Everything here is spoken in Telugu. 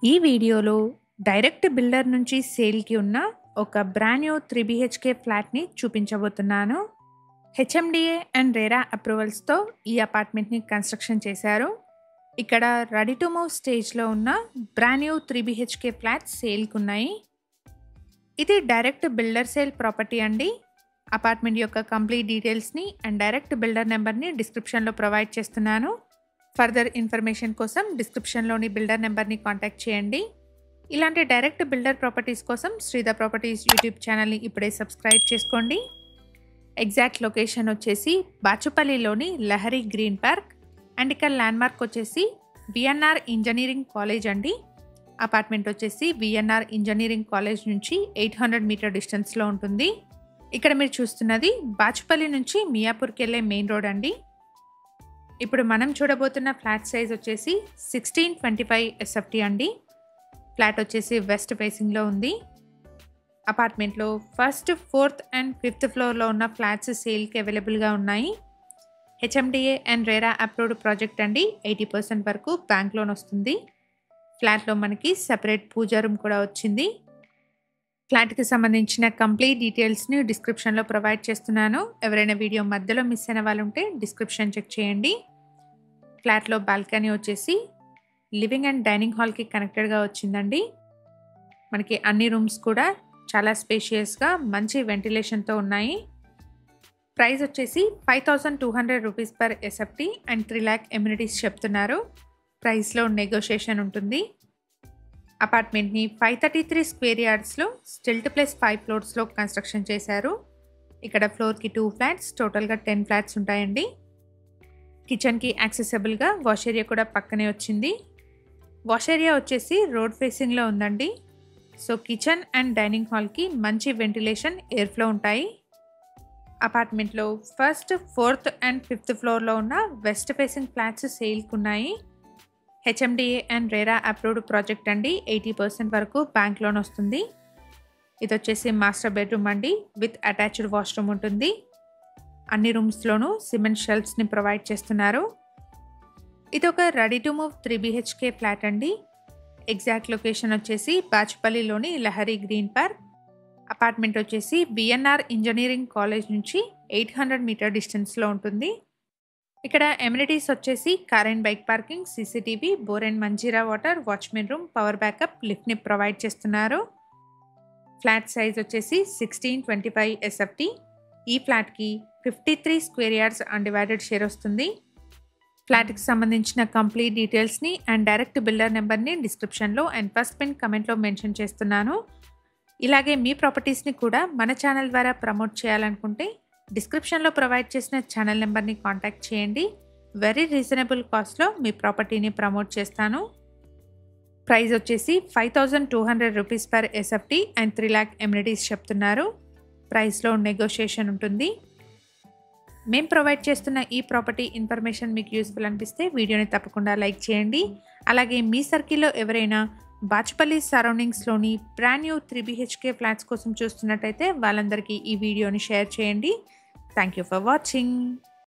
ఈ వీడియోలో డైరెక్ట్ బిల్డర్ నుంచి సేల్కి ఉన్న ఒక బ్రాండ్ న్యూ 3 BHK ఫ్లాట్ని చూపించబోతున్నాను. హెచ్ఎండిఏ అండ్ రేరా అప్రూవల్స్తో ఈ అపార్ట్మెంట్ని కన్స్ట్రక్షన్ చేశారు. ఇక్కడ రెడీ టు మూవ్ స్టేజ్లో ఉన్న బ్రాండ్ న్యూ 3 BHK ఫ్లాట్స్ సేల్కి ఉన్నాయి. ఇది డైరెక్ట్ బిల్డర్ సేల్ ప్రాపర్టీ అండి. అపార్ట్మెంట్ యొక్క కంప్లీట్ డీటెయిల్స్ని అండ్ డైరెక్ట్ బిల్డర్ నెంబర్ని డిస్క్రిప్షన్లో ప్రొవైడ్ చేస్తున్నాను. ఫర్దర్ ఇన్ఫర్మేషన్ కోసం డిస్క్రిప్షన్లోని బిల్డర్ నెంబర్ని కాంటాక్ట్ చేయండి. ఇలాంటి డైరెక్ట్ బిల్డర్ ప్రాపర్టీస్ కోసం శ్రీధర్ ప్రాపర్టీస్ యూట్యూబ్ ఛానల్ని ఇప్పుడే సబ్స్క్రైబ్ చేసుకోండి. ఎగ్జాక్ట్ లొకేషన్ వచ్చేసి బాచుపల్లిలోని లహరి గ్రీన్ పార్క్ అండ్ ఇక్కడ ల్యాండ్మార్క్ వచ్చేసి విఎన్ఆర్ ఇంజనీరింగ్ కాలేజ్ అండి. అపార్ట్మెంట్ వచ్చేసి విఎన్ఆర్ ఇంజనీరింగ్ కాలేజ్ నుంచి 800 మీటర్ డిస్టెన్స్లో ఉంటుంది. ఇక్కడ మీరు చూస్తున్నది బాచుపల్లి నుంచి మియాపూర్కి వెళ్ళే మెయిన్ రోడ్ అండి. ఇప్పుడు మనం చూడబోతున్న ఫ్లాట్ సైజ్ వచ్చేసి 1625 SFT అండి. ఫ్లాట్ వచ్చేసి వెస్ట్ ఫేసింగ్లో ఉంది. అపార్ట్మెంట్లో ఫస్ట్, 4th అండ్ 5th ఫ్లోర్లో ఉన్న ఫ్లాట్స్ సేల్కి అవైలబుల్గా ఉన్నాయి. HMDA and RERA approved project అండి. 80% వరకు బ్యాంక్ లోన్ వస్తుంది. ఫ్లాట్లో మనకి సెపరేట్ పూజా రూమ్ కూడా వచ్చింది. ఫ్లాట్కి సంబంధించిన కంప్లీట్ డీటెయిల్స్ని డిస్క్రిప్షన్లో ప్రొవైడ్ చేస్తున్నాను. ఎవరైనా వీడియో మధ్యలో మిస్ అయిన వాళ్ళు ఉంటే డిస్క్రిప్షన్ చెక్ చేయండి. ఫ్లాట్లో బాల్కనీ వచ్చేసి లివింగ్ అండ్ డైనింగ్ హాల్కి కనెక్టెడ్గా వచ్చిందండి. మనకి అన్ని రూమ్స్ కూడా చాలా స్పేషియస్గా మంచి వెంటిలేషన్తో ఉన్నాయి. ప్రైస్ వచ్చేసి 5200 rupees per SFT and 3 lakh amenities చెప్తున్నారు. ప్రైస్లో నెగోషియేషన్ ఉంటుంది. అపార్ట్మెంట్ని 533 స్క్వేర్ యార్డ్స్లో స్టిల్ట్ ప్లస్ 5 ఫ్లోర్స్లో కన్స్ట్రక్షన్ చేశారు. ఇక్కడ ఫ్లోర్కి 2 ఫ్లాట్స్, టోటల్గా 10 ఫ్లాట్స్ ఉంటాయండి. కిచెన్కి యాక్సెసిబుల్గా వాష్ ఏరియా కూడా పక్కనే వచ్చింది. వాష్ ఏరియా వచ్చేసి రోడ్ ఫేసింగ్లో ఉందండి. సో కిచెన్ అండ్ డైనింగ్ హాల్కి మంచి వెంటిలేషన్, ఎయిర్ ఫ్లో ఉంటాయి. అపార్ట్మెంట్లో ఫస్ట్, 4th అండ్ 5th ఫ్లోర్లో ఉన్న వెస్ట్ ఫేసింగ్ ఫ్లాట్స్ సేల్కి ఉన్నాయి. HMDA and RERA approved project అండి. 80% వరకు బ్యాంక్ లోన్ వస్తుంది. ఇది వచ్చేసి మాస్టర్ బెడ్రూమ్ అండి. విత్ అటాచ్డ్ వాష్రూమ్ ఉంటుంది. అన్ని రూమ్స్లోనూ సిమెంట్ షెల్ఫ్స్ని ప్రొవైడ్ చేస్తున్నారు. ఇది ఒక ready to move 3 BHK flat అండి. ఎగ్జాక్ట్ లొకేషన్ వచ్చేసి బాచుపల్లిలోని లహరి గ్రీన్ పార్క్. అపార్ట్మెంట్ వచ్చేసి విఎన్ఆర్ ఇంజనీరింగ్ కాలేజ్ నుంచి 800 మీటర్ డిస్టెన్స్లో ఉంటుంది. ఇక్కడ ఎమ్యూనిటీస్ వచ్చేసి car and bike parking, CCTV, bore and Manjira water, watchman room, power backup, లిఫ్ట్ని provide చేస్తున్నారు. ఫ్లాట్ సైజ్ వచ్చేసి 1625 SFT. ఈ ఫ్లాట్కి 53 స్క్వేర్ యార్డ్స్ అన్డివైడెడ్ షేర్ వస్తుంది. ఫ్లాట్కి సంబంధించిన కంప్లీట్ డీటెయిల్స్ని అండ్ డైరెక్ట్ బిల్డర్ నెంబర్ని డిస్క్రిప్షన్లో అండ్ ఫస్ట్ పిన్ కమెంట్లో మెన్షన్ చేస్తున్నాను. ఇలాగే మీ ప్రాపర్టీస్ని కూడా మన ఛానల్ ద్వారా ప్రమోట్ చేయాలనుకుంటే డిస్క్రిప్షన్లో ప్రొవైడ్ చేసిన ఛానల్ నెంబర్ని కాంటాక్ట్ చేయండి. వెరీ రీజనబుల్ కాస్ట్లో మీ ప్రాపర్టీని ప్రమోట్ చేస్తాను. ప్రైస్ వచ్చేసి 5200 rupees per SFT and 3 lakh amenities చెప్తున్నారు. ప్రైస్లో నెగోషియేషన్ ఉంటుంది. మేము ప్రొవైడ్ చేస్తున్న ఈ ప్రాపర్టీ ఇన్ఫర్మేషన్ మీకు యూస్ఫుల్ అనిపిస్తే వీడియోని తప్పకుండా లైక్ చేయండి. అలాగే మీ సర్కిల్లో ఎవరైనా బాచుపల్లి సరౌండింగ్స్లోని బ్రాండ్ న్యూ 3 BHK ఫ్లాట్స్ కోసం చూస్తున్నట్టయితే వాళ్ళందరికీ ఈ వీడియోని షేర్ చేయండి. Thank you for watching.